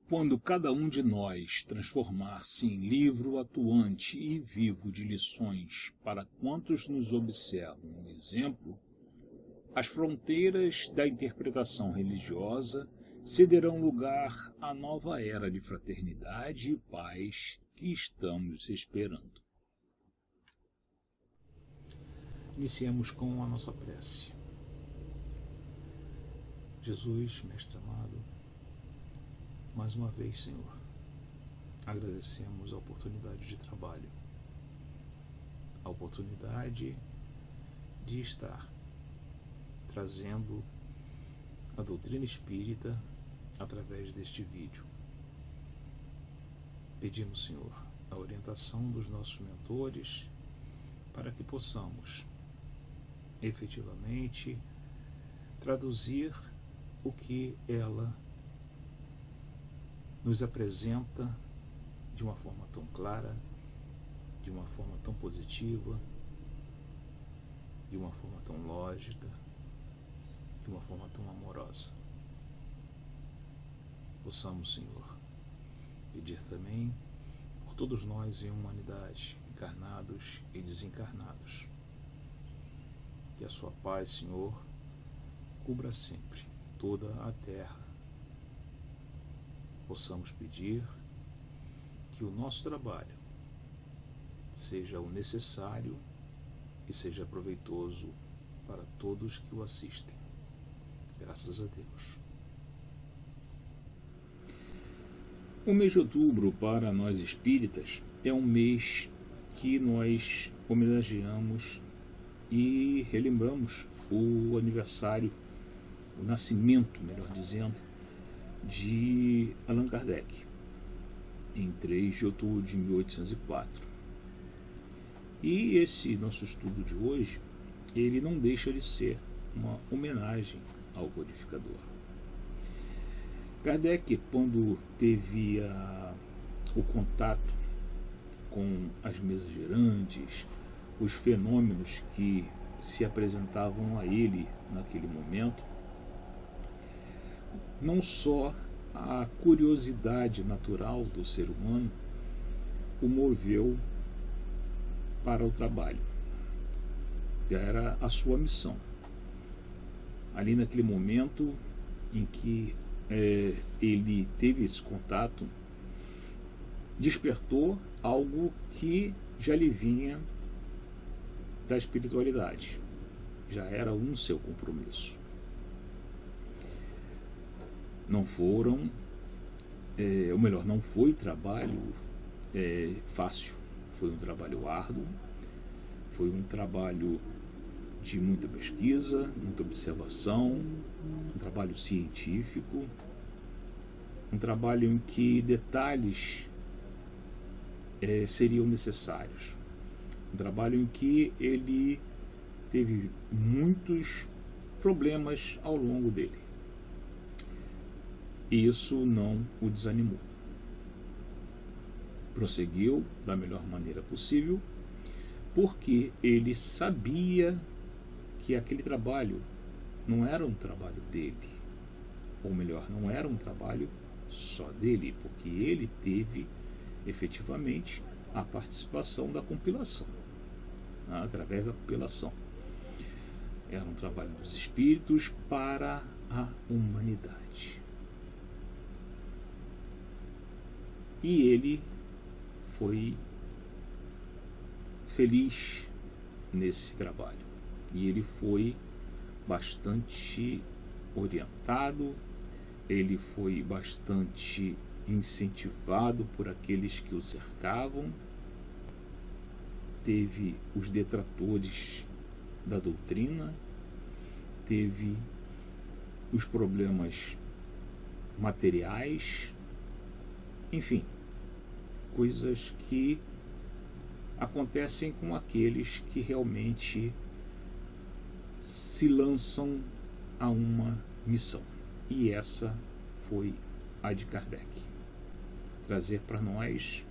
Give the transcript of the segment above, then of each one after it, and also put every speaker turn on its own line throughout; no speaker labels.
Quando cada um de nós transformar-se em livro atuante e vivo de lições para quantos nos observam um exemplo, as fronteiras da interpretação religiosa cederão lugar à nova era de fraternidade e paz que estamos esperando. Iniciemos com a nossa prece. Jesus, Mestre amado, mais uma vez, Senhor, agradecemos a oportunidade de trabalho, a oportunidade de estar trazendo a doutrina espírita através deste vídeo. Pedimos, Senhor, a orientação dos nossos mentores para que possamos efetivamente traduzir o que ela nos apresenta de uma forma tão clara, de uma forma tão positiva, de uma forma tão lógica, de uma forma tão amorosa. Possamos, Senhor, pedir também por todos nós em humanidade, encarnados e desencarnados, que a sua paz, Senhor, cubra sempre toda a terra. Possamos pedir que o nosso trabalho seja o necessário e seja proveitoso para todos que o assistem. Graças a Deus. O mês de outubro, para nós espíritas, é um mês que nós homenageamos e relembramos o aniversário, o nascimento, melhor dizendo, de Allan Kardec, em 3 de outubro de 1804. E esse nosso estudo de hoje, ele não deixa de ser uma homenagem ao codificador. Kardec, quando teve o contato com as mesas girantes, os fenômenos que se apresentavam a ele naquele momento, não só a curiosidade natural do ser humano o moveu para o trabalho. Era a sua missão. Ali naquele momento em que ele teve esse contato, despertou algo que já lhe vinha da espiritualidade. Já era um seu compromisso. Não foram, ou melhor, não foi trabalho fácil, foi um trabalho árduo, foi um trabalho de muita pesquisa, muita observação, um trabalho científico, um trabalho em que detalhes seriam necessários, um trabalho em que ele teve muitos problemas ao longo dele. E isso não o desanimou. Prosseguiu da melhor maneira possível, porque ele sabia que aquele trabalho não era um trabalho dele, ou melhor, não era um trabalho só dele, porque ele teve efetivamente a participação da compilação, através da compilação. Era um trabalho dos espíritos para a humanidade. E ele foi feliz nesse trabalho. E ele foi bastante orientado, ele foi bastante incentivado por aqueles que o cercavam. Teve os detratores da doutrina, teve os problemas materiais, enfim, coisas que acontecem com aqueles que realmente se lançam a uma missão. E essa foi a de Kardec. Trazer para nós,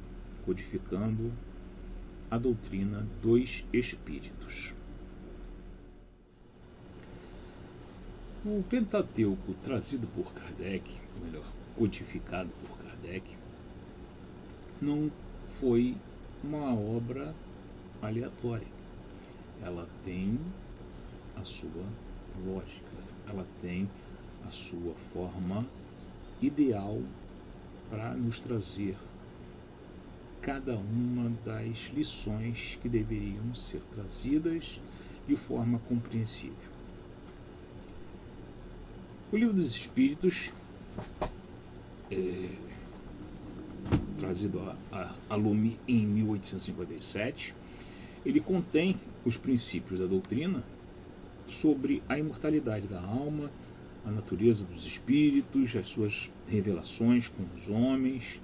codificando a doutrina dos espíritos. O Pentateuco trazido por Kardec, ou melhor, codificado por Kardec, não foi uma obra aleatória. Ela tem a sua lógica, ela tem a sua forma ideal para nos trazer cada uma das lições que deveriam ser trazidas de forma compreensível. O Livro dos Espíritos, trazido a lume em 1857, ele contém os princípios da doutrina sobre a imortalidade da alma, a natureza dos espíritos, as suas revelações com os homens,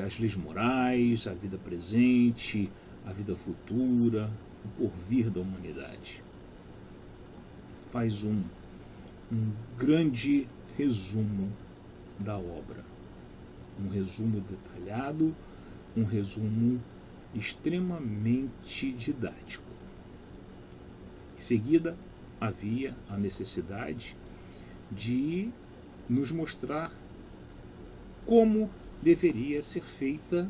as leis morais, a vida presente, a vida futura, o porvir da humanidade. Faz um grande resumo da obra, um resumo detalhado, um resumo extremamente didático. Em seguida, havia a necessidade de nos mostrar como deveria ser feita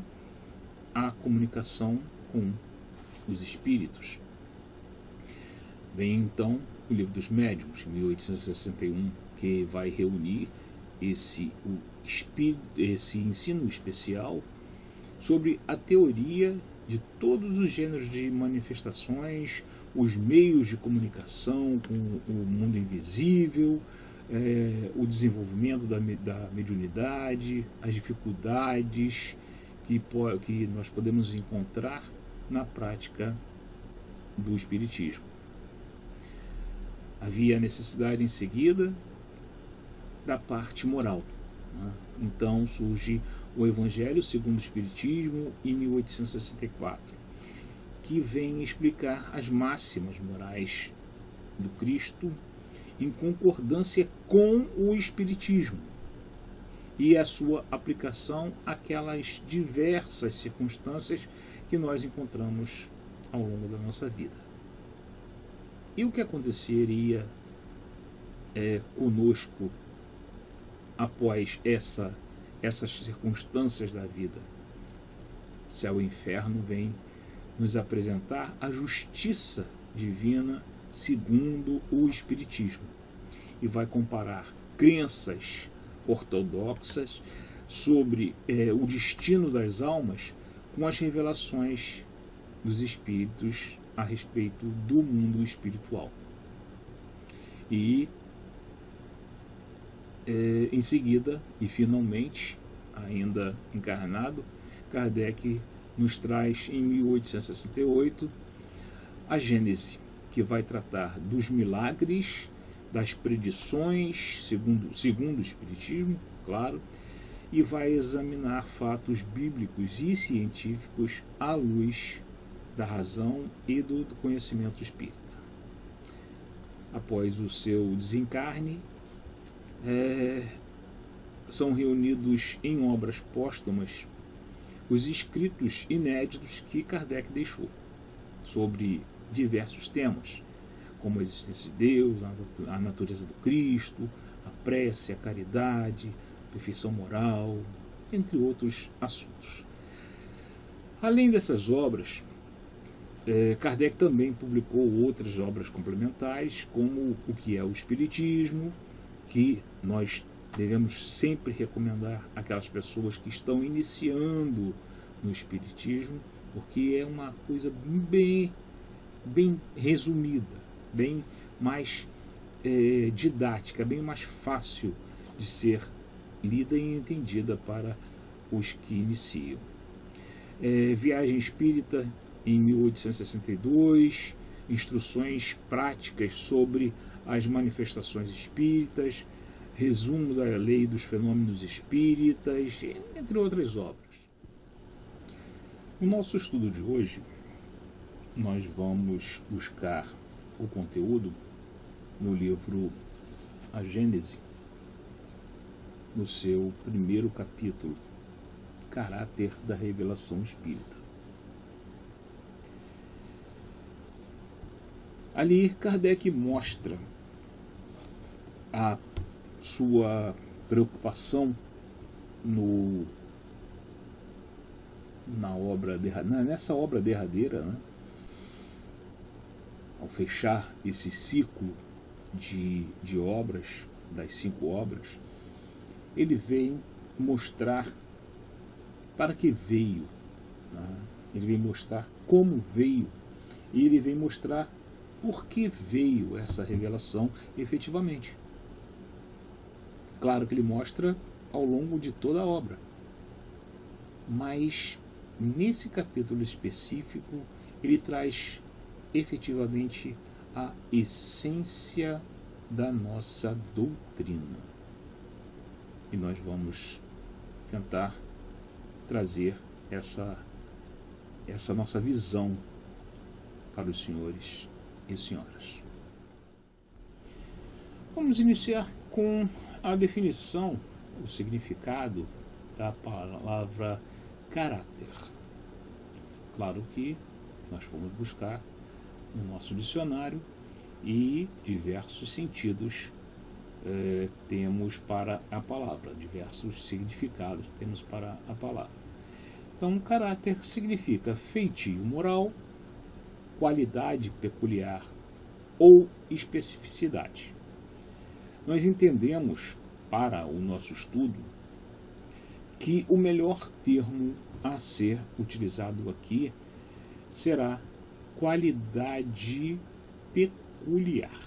a comunicação com os espíritos. Vem então o Livro dos Médiuns, em 1861, que vai reunir esse ensino especial sobre a teoria de todos os gêneros de manifestações, os meios de comunicação com o mundo invisível, o desenvolvimento da mediunidade, as dificuldades que nós podemos encontrar na prática do espiritismo. Havia a necessidade em seguida da parte moral, né? Então surge o Evangelho segundo o Espiritismo em 1864, que vem explicar as máximas morais do Cristo em concordância com o Espiritismo e a sua aplicação àquelas diversas circunstâncias que nós encontramos ao longo da nossa vida. E o que aconteceria conosco após essas circunstâncias da vida? Céu e inferno vem nos apresentar a justiça divina segundo o Espiritismo e vai comparar crenças ortodoxas sobre o destino das almas com as revelações dos espíritos a respeito do mundo espiritual. E em seguida, e finalmente, ainda encarnado, Kardec nos traz em 1868 a Gênese, que vai tratar dos milagres, das predições, segundo o Espiritismo, claro, e vai examinar fatos bíblicos e científicos à luz da razão e do conhecimento espírita. Após o seu desencarne, são reunidos em obras póstumas os escritos inéditos que Kardec deixou sobre diversos temas, como a existência de Deus, a natureza do Cristo, a prece, a caridade, a perfeição moral, entre outros assuntos. Além dessas obras, Kardec também publicou outras obras complementares, como o que é o Espiritismo, que nós devemos sempre recomendar àquelas pessoas que estão iniciando no Espiritismo, porque é uma coisa bem resumida, bem mais didática, bem mais fácil de ser lida e entendida para os que iniciam. Viagem Espírita, em 1862, instruções práticas sobre as manifestações espíritas, resumo da lei dos fenômenos espíritas, entre outras obras. No nosso estudo de hoje, nós vamos buscar o conteúdo no livro A Gênese, no seu primeiro capítulo, Caráter da Revelação Espírita. Ali, Kardec mostra a sua preocupação nessa obra derradeira, né? Ao fechar esse ciclo de obras, das 5 obras, ele vem mostrar para que veio, né? Ele vem mostrar como veio, e ele vem mostrar por que veio essa revelação efetivamente. Claro que ele mostra ao longo de toda a obra, mas nesse capítulo específico ele traz efetivamente a essência da nossa doutrina. E nós vamos tentar trazer essa nossa visão para os senhores e senhoras. Vamos iniciar com a definição, o significado da palavra caráter. Claro que nós fomos buscar no nosso dicionário e diversos sentidos temos para a palavra, diversos significados temos para a palavra. Então, caráter significa feitio moral, qualidade peculiar ou especificidade. Nós entendemos, para o nosso estudo, que o melhor termo a ser utilizado aqui será qualidade peculiar.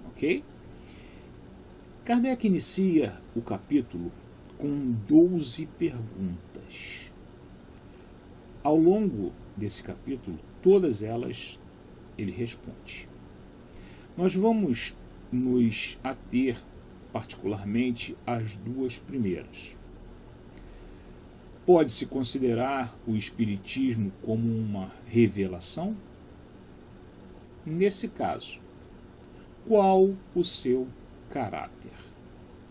Ok? Kardec inicia o capítulo com 12 perguntas. Ao longo desse capítulo, todas elas ele responde. Nós vamos nos ater particularmente às 2 primeiras. Pode-se considerar o Espiritismo como uma revelação? Nesse caso, qual o seu caráter?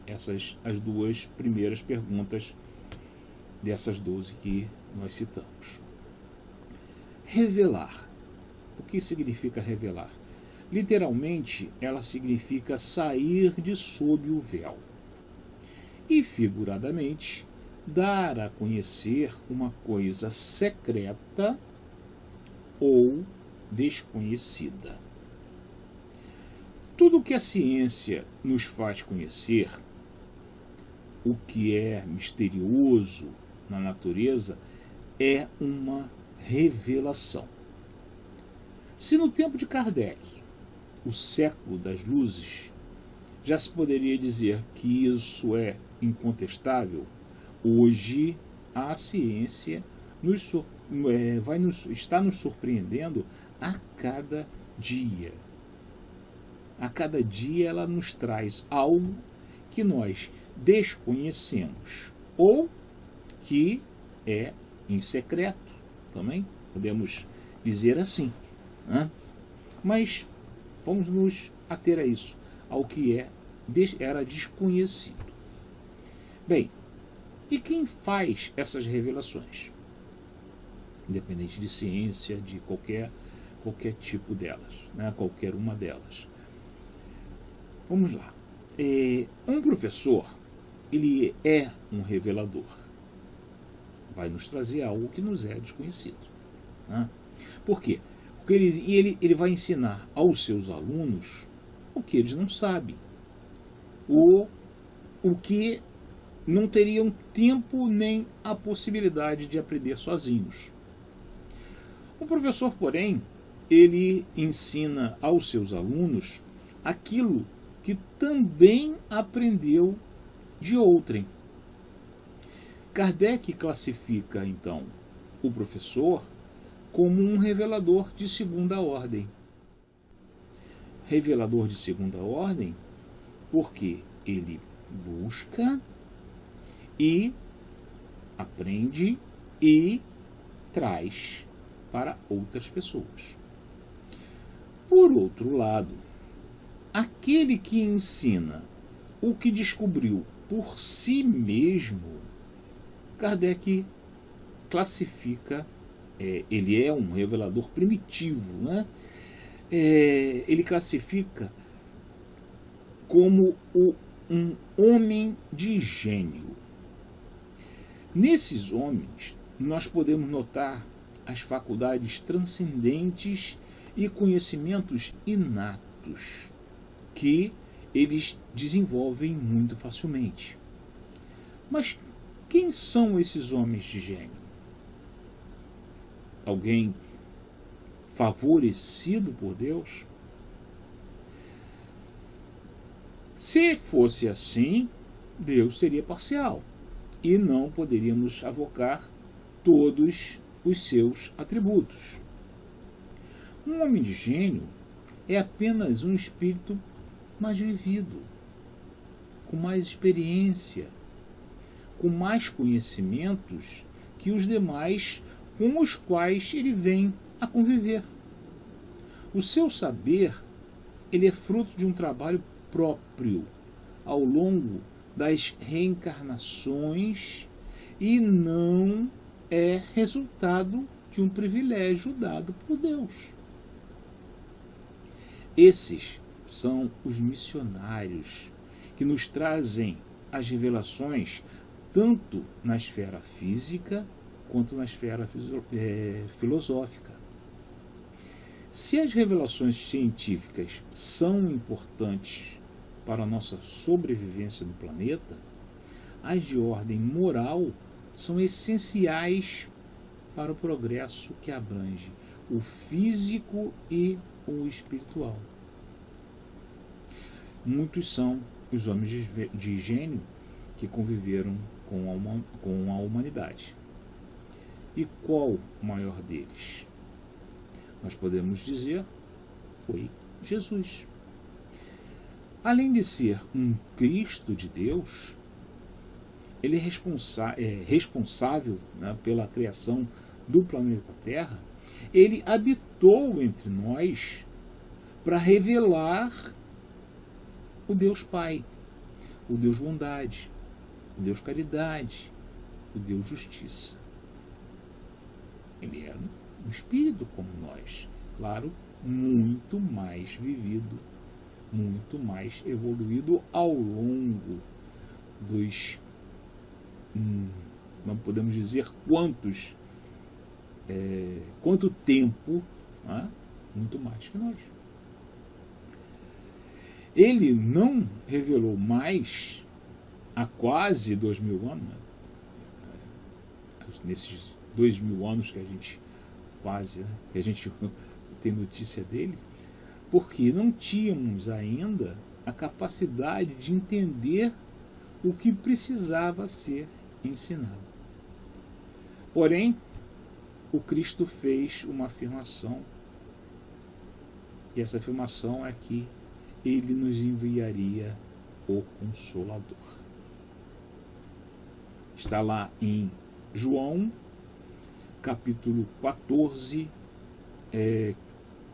Essas as 2 primeiras perguntas dessas 12 que nós citamos. Revelar. O que significa revelar? Literalmente, ela significa sair de sob o véu. E, figuradamente, dar a conhecer uma coisa secreta ou desconhecida. Tudo que a ciência nos faz conhecer, o que é misterioso na natureza, é uma revelação. Se no tempo de Kardec, o século das luzes, já se poderia dizer que isso é incontestável, hoje a ciência está nos surpreendendo a cada dia. A cada dia ela nos traz algo que nós desconhecemos ou que é em secreto, também podemos dizer assim, né? Mas vamos nos ater a isso, ao que era desconhecido. Bem, e quem faz essas revelações? Independente de ciência, de qualquer tipo delas, né? Qualquer uma delas. Vamos lá. Um professor, ele é um revelador. Vai nos trazer algo que nos é desconhecido, né? Por quê? Porque ele vai ensinar aos seus alunos o que eles não sabem, o que não teriam tempo nem a possibilidade de aprender sozinhos. O professor, porém, ele ensina aos seus alunos aquilo que também aprendeu de outrem. Kardec classifica, então, o professor como um revelador de segunda ordem. Revelador de segunda ordem porque ele busca e aprende e traz para outras pessoas. Por outro lado, aquele que ensina o que descobriu por si mesmo, Kardec classifica, ele é um revelador primitivo, né? Ele classifica como um homem de gênio. Nesses homens, nós podemos notar as faculdades transcendentes e conhecimentos inatos que eles desenvolvem muito facilmente. Mas quem são esses homens de gênio? Alguém favorecido por Deus? Se fosse assim, Deus seria parcial e não poderíamos avocar todos os seus atributos. Um homem de gênio é apenas um espírito mais vivido, com mais experiência, com mais conhecimentos que os demais com os quais ele vem a conviver. O seu saber, ele é fruto de um trabalho próprio ao longo das reencarnações e não é resultado de um privilégio dado por Deus. Esses são os missionários que nos trazem as revelações tanto na esfera física quanto na esfera filosófica. Se as revelações científicas são importantes para a nossa sobrevivência no planeta, as de ordem moral são essenciais para o progresso que abrange o físico e o espiritual. Muitos são os homens de gênio que conviveram com a humanidade. E qual o maior deles? Nós podemos dizer, foi Jesus. Além de ser um Cristo de Deus, ele é responsável, né, pela criação do planeta Terra. Ele habitou entre nós para revelar o Deus Pai, o Deus Bondade, o Deus Caridade, o Deus Justiça. Ele era um espírito como nós, claro, muito mais vivido, muito mais evoluído ao longo dos, não podemos dizer quanto tempo, né? Muito mais que nós. Ele não revelou mais há quase 2000 anos, né? Nesses 2000 anos que a gente que a gente tem notícia dele, porque não tínhamos ainda a capacidade de entender o que precisava ser ensinado. Porém, o Cristo fez uma afirmação, e essa afirmação é que ele nos enviaria o Consolador. Está lá em João, capítulo 14,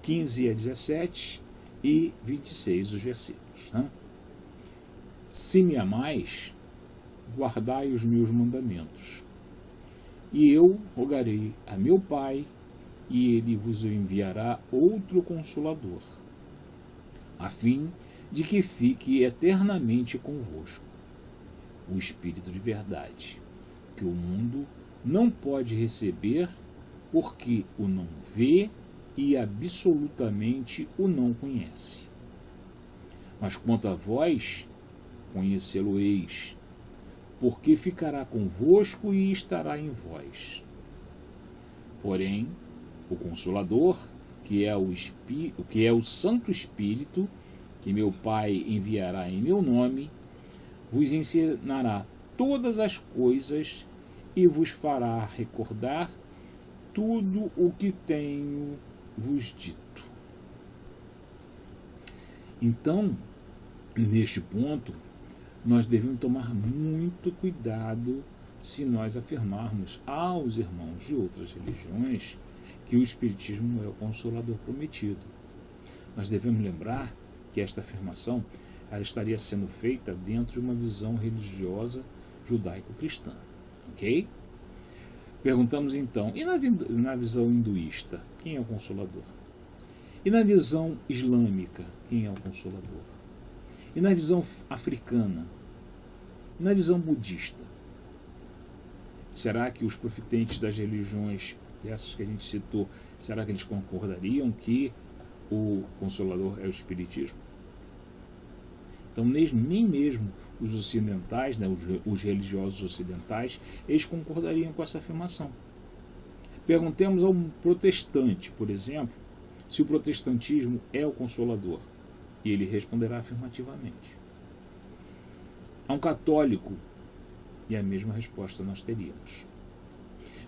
15 a 17 e 26, os versículos. Né? Se me amais, guardai os meus mandamentos. E eu rogarei a meu Pai, e ele vos enviará outro Consolador, a fim de que fique eternamente convosco, o Espírito de verdade, que o mundo não pode receber, porque o não vê e absolutamente o não conhece. Mas quanto a vós, conhecê-lo-eis, porque ficará convosco e estará em vós. Porém, o Consolador, que é o Santo Espírito, que meu Pai enviará em meu nome, vos ensinará todas as coisas e vos fará recordar tudo o que tenho vos dito. Então, neste ponto, nós devemos tomar muito cuidado se nós afirmarmos aos irmãos de outras religiões que o Espiritismo é o Consolador prometido. Nós devemos lembrar que esta afirmação ela estaria sendo feita dentro de uma visão religiosa judaico-cristã. Ok? Perguntamos então, e na visão hinduísta, quem é o Consolador? E na visão islâmica, quem é o Consolador? E na visão africana? Na visão budista? Será que os profitentes das religiões, essas que a gente citou, será que eles concordariam que o Consolador é o Espiritismo? Então, nem mesmo os ocidentais, né, os religiosos ocidentais, eles concordariam com essa afirmação. Perguntemos a um protestante, por exemplo, se o protestantismo é o Consolador, e ele responderá afirmativamente. A um católico, e a mesma resposta nós teríamos.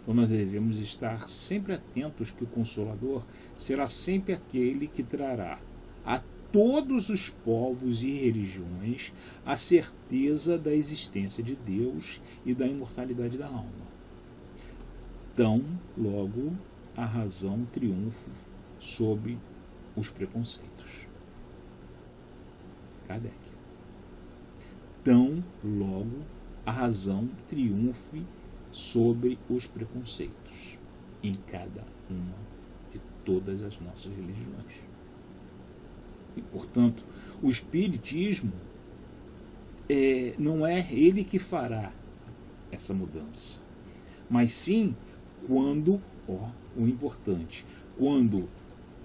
Então nós devemos estar sempre atentos que o Consolador será sempre aquele que trará a todos os povos e religiões a certeza da existência de Deus e da imortalidade da alma. Tão logo a razão triunfe sobre os preconceitos. Kardec. Tão logo a razão triunfe sobre os preconceitos em cada uma de todas as nossas religiões. E, portanto, o Espiritismo não é ele que fará essa mudança, mas sim quando, o importante, quando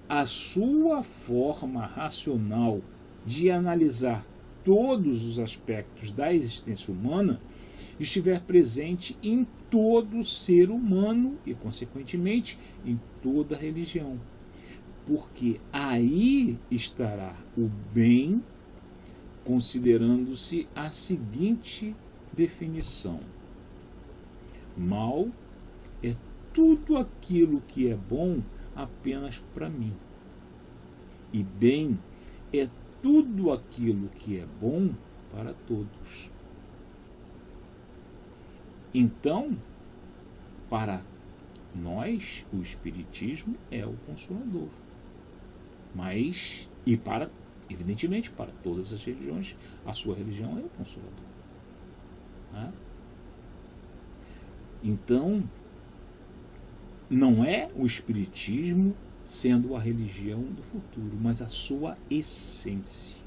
a sua forma racional de analisar todos os aspectos da existência humana estiver presente em todo ser humano e, consequentemente, em toda religião. Porque aí estará o bem, considerando-se a seguinte definição: mal é tudo aquilo que é bom apenas para mim, e bem é tudo aquilo que é bom para todos. Então, para nós, o Espiritismo é o Consolador. Mas, evidentemente, para todas as religiões, a sua religião é o Consolador. Né? Então, não é o Espiritismo sendo a religião do futuro, mas a sua essência.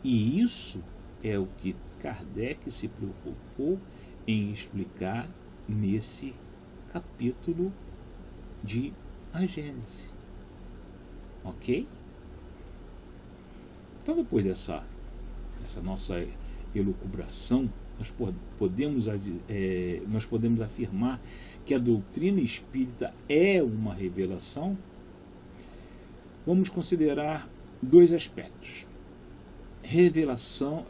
E isso é o que Kardec se preocupou em explicar nesse capítulo de A Gênese. Ok? Então, depois dessa nossa elucubração, nós podemos afirmar que a doutrina espírita é uma revelação. Vamos considerar dois aspectos. Revelação,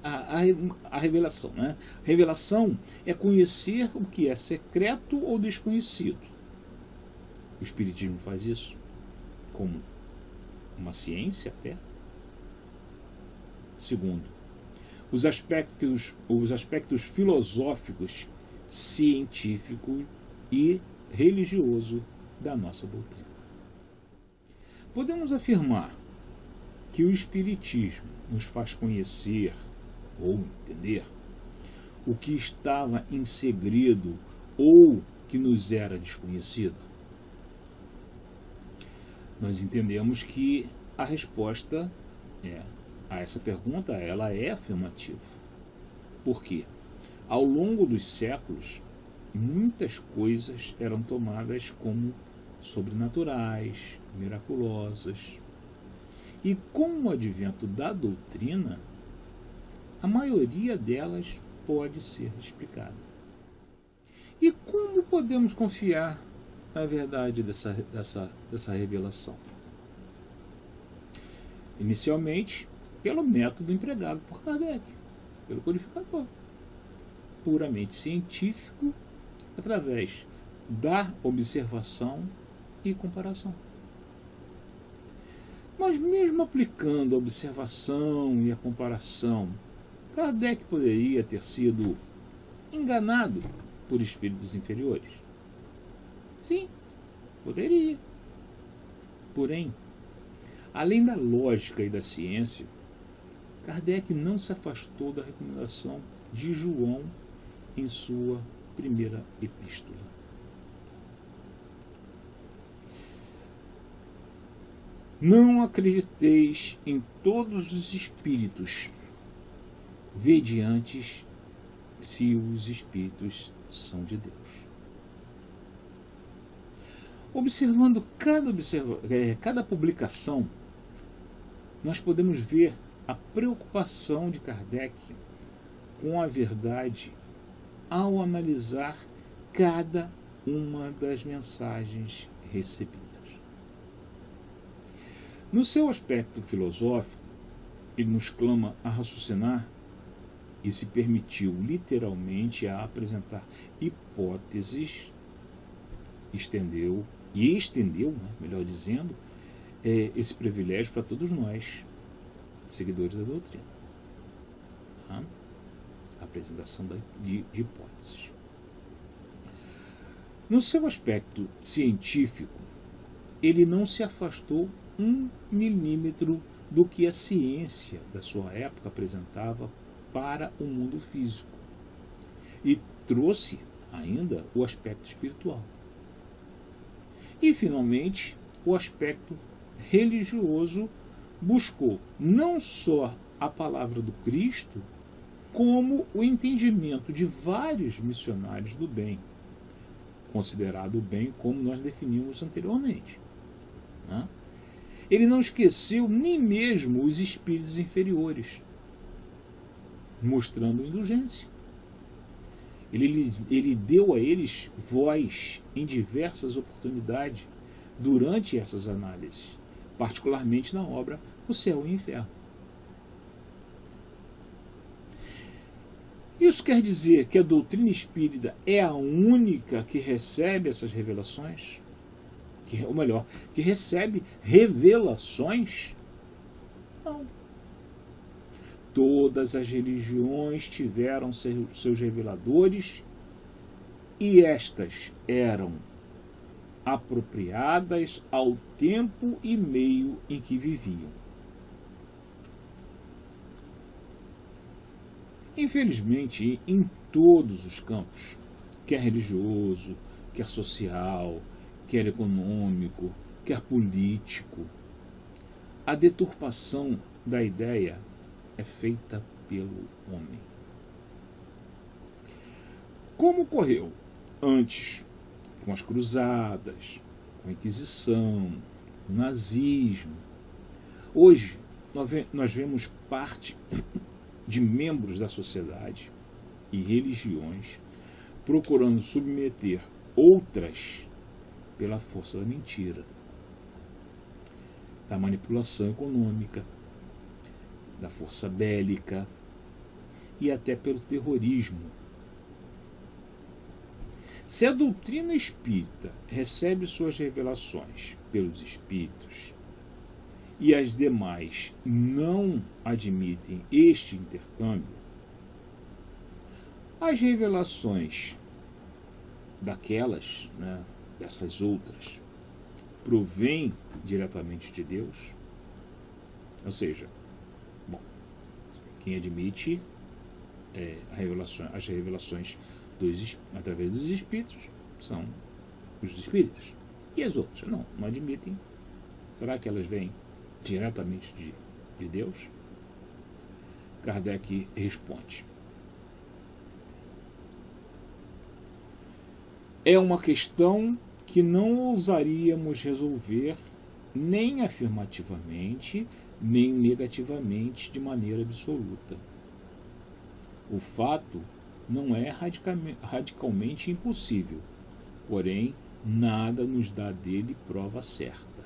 a revelação, né? Revelação é conhecer o que é secreto ou desconhecido. O Espiritismo faz isso como uma ciência até. Segundo, os aspectos filosóficos, científico e religioso da nossa doutrina. Podemos afirmar que o Espiritismo nos faz conhecer ou entender o que estava em segredo ou que nos era desconhecido? Nós entendemos que a resposta a essa pergunta ela é afirmativa. Por quê? Ao longo dos séculos, muitas coisas eram tomadas como sobrenaturais, miraculosas. E com o advento da doutrina, a maioria delas pode ser explicada. E como podemos confiar na verdade dessa revelação? Inicialmente, pelo método empregado por Kardec, pelo codificador, puramente científico, através da observação e comparação. Mas mesmo aplicando a observação e a comparação, Kardec poderia ter sido enganado por espíritos inferiores? Sim, poderia. Porém, além da lógica e da ciência, Kardec não se afastou da recomendação de João em sua primeira epístola. Não acrediteis em todos os espíritos, vede antes se os espíritos são de Deus. Observando cada publicação, nós podemos ver a preocupação de Kardec com a verdade ao analisar cada uma das mensagens recebidas. No seu aspecto filosófico, ele nos clama a raciocinar e se permitiu literalmente a apresentar hipóteses, estendeu, melhor dizendo, esse privilégio para todos nós, seguidores da doutrina. A apresentação de hipóteses. No seu aspecto científico, ele não se afastou 1 milímetro do que a ciência da sua época apresentava para o mundo físico e trouxe ainda o aspecto espiritual. E, finalmente, o aspecto religioso buscou não só a palavra do Cristo, como o entendimento de vários missionários do bem, considerado o bem como nós definimos anteriormente. Ele não esqueceu nem mesmo os espíritos inferiores, mostrando indulgência. Ele deu a eles voz em diversas oportunidades durante essas análises, particularmente na obra O Céu e o Inferno. Isso quer dizer que a doutrina espírita é a única que recebe essas revelações? Ou melhor, que recebe revelações? Não. Todas as religiões tiveram seus reveladores e estas eram apropriadas ao tempo e meio em que viviam. Infelizmente, em todos os campos, quer religioso, quer social, quer econômico, quer político, a deturpação da ideia é feita pelo homem. Como ocorreu antes com as cruzadas, com a Inquisição, o nazismo, hoje nós vemos parte de membros da sociedade e religiões procurando submeter outras pela força da mentira, da manipulação econômica, da força bélica e até pelo terrorismo. Se a doutrina espírita recebe suas revelações pelos espíritos e as demais não admitem este intercâmbio, as revelações daquelas, dessas outras, provêm diretamente de Deus? Ou seja, quem admite as revelações através dos espíritos são os espíritas. E as outras? Não admitem. Será que elas vêm diretamente de Deus? Kardec responde: é uma questão que não ousaríamos resolver nem afirmativamente, nem negativamente de maneira absoluta. O fato não é radicalmente impossível, porém, nada nos dá dele prova certa.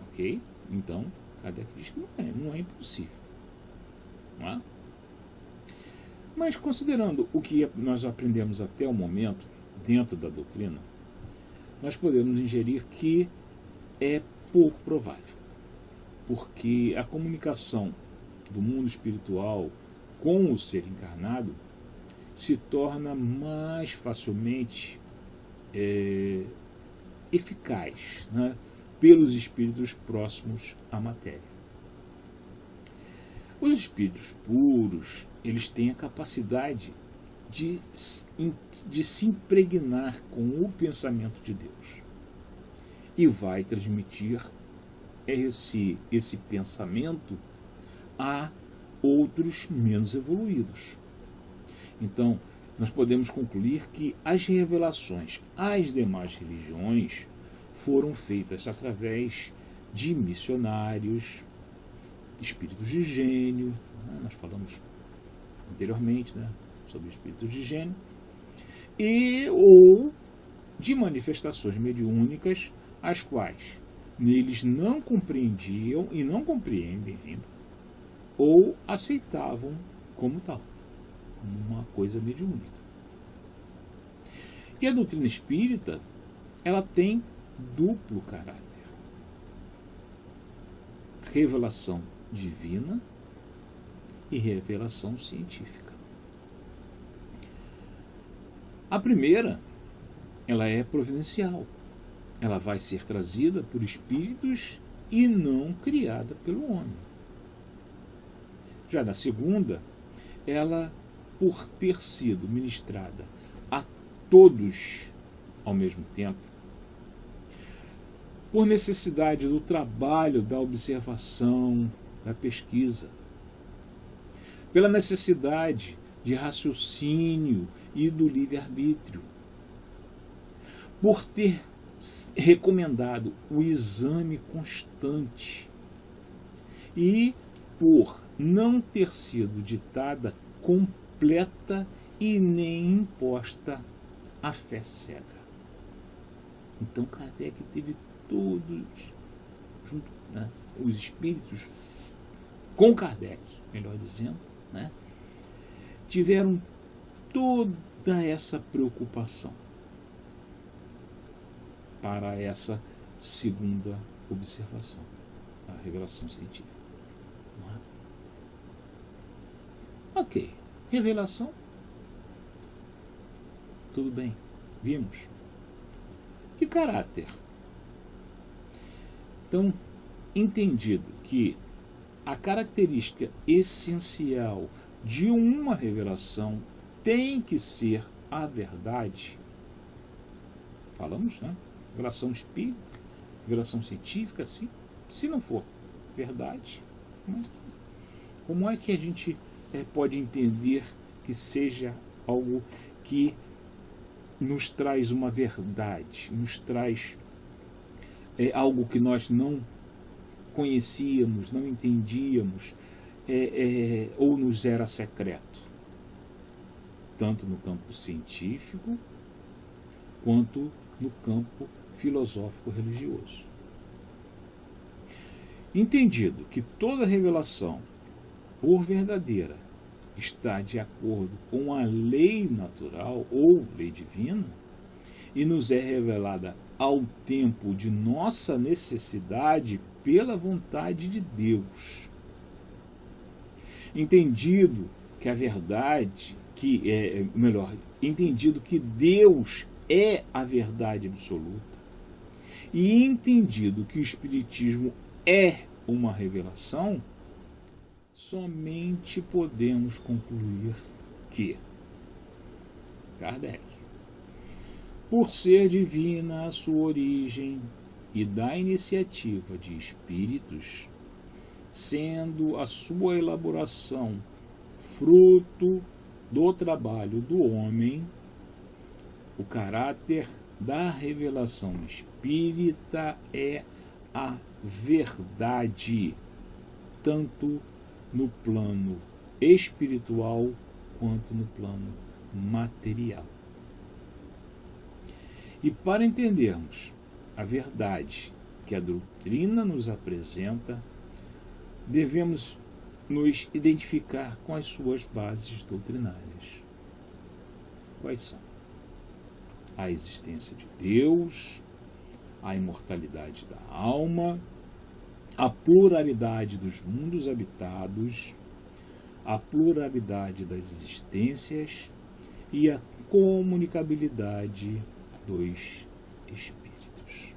Ok? Então, Kardec diz que não é impossível. Não é? Mas, considerando o que nós aprendemos até o momento, dentro da doutrina, nós podemos ingerir que é pouco provável, porque a comunicação do mundo espiritual com o ser encarnado se torna mais facilmente eficaz, pelos espíritos próximos à matéria. Os espíritos puros, eles têm a capacidade de se impregnar com o pensamento de Deus e vai transmitir esse pensamento a outros menos evoluídos. Então, nós podemos concluir que as revelações às demais religiões foram feitas através de missionários, espíritos de gênio, né? Nós falamos anteriormente, né, sobre espíritos de gênio, ou de manifestações mediúnicas, as quais eles não compreendiam e não compreendem ainda, ou aceitavam como tal, uma coisa mediúnica. E a doutrina espírita, ela tem duplo caráter: revelação divina e revelação científica. A primeira, ela é providencial. Ela vai ser trazida por espíritos e não criada pelo homem. Já na segunda, ela, por ter sido ministrada a todos ao mesmo tempo, por necessidade do trabalho, da observação, da pesquisa, pela necessidade de raciocínio e do livre-arbítrio, por ter recomendado o exame constante e por não ter sido ditada completa e nem imposta a fé cega. Então Kardec teve todos junto, né, os espíritos com Kardec, melhor dizendo, né, tiveram toda essa preocupação para essa segunda observação, a revelação científica. Não é? Ok, revelação, tudo bem, vimos. E caráter? Então, entendido que a característica essencial de uma revelação tem que ser a verdade. Falamos, né? Revelação espírita, revelação científica, sim. Se não for verdade, mas como é que a gente pode entender que seja algo que nos traz uma verdade, nos traz algo que nós não conhecíamos, não entendíamos, ou nos era secreto, tanto no campo científico quanto no campo filosófico-religioso. Entendido que toda revelação, por verdadeira, está de acordo com a lei natural ou lei divina e nos é revelada ao tempo de nossa necessidade pela vontade de Deus. Entendido que a verdade, entendido que Deus é a verdade absoluta e entendido que o Espiritismo é uma revelação, somente podemos concluir que Kardec, por ser divina a sua origem e da iniciativa de espíritos, sendo a sua elaboração fruto do trabalho do homem, o caráter da revelação espírita é a verdade, tanto no plano espiritual quanto no plano material. E para entendermos a verdade que a doutrina nos apresenta, devemos nos identificar com as suas bases doutrinárias. Quais são? A existência de Deus, a imortalidade da alma, a pluralidade dos mundos habitados, a pluralidade das existências e a comunicabilidade dos espíritos.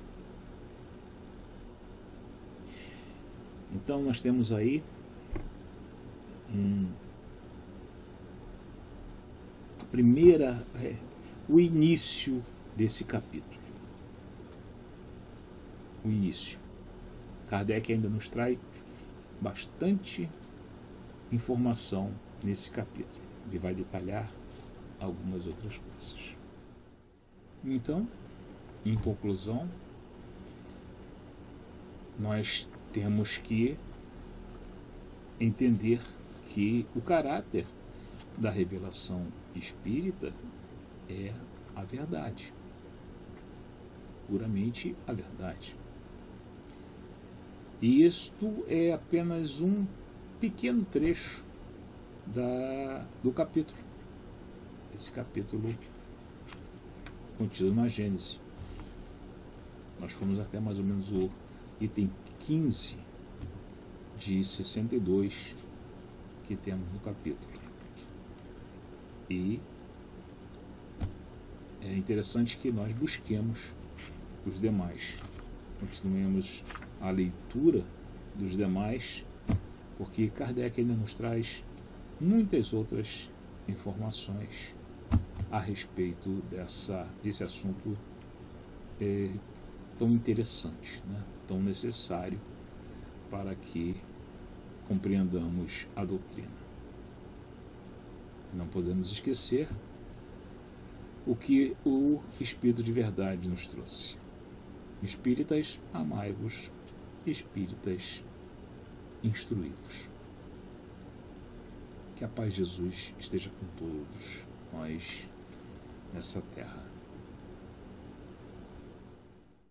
Então nós temos aí o início desse capítulo. O início. Kardec ainda nos traz bastante informação nesse capítulo. Ele vai detalhar algumas outras coisas. Então, em conclusão, nós temos que entender que o caráter da revelação espírita é a verdade, puramente a verdade. E isto é apenas um pequeno trecho do capítulo. Esse capítulo contido na Gênese. Nós fomos até mais ou menos o item 15 de 62 que temos no capítulo. E é interessante que nós busquemos os demais. Continuemos a leitura dos demais, porque Kardec ainda nos traz muitas outras informações a respeito desse assunto tão interessante, né? Tão necessário para que compreendamos a doutrina. Não podemos esquecer o que o Espírito de Verdade nos trouxe. Espíritas, amai-vos, espíritas, instruí-vos. Que a paz de Jesus esteja com todos nós nessa terra.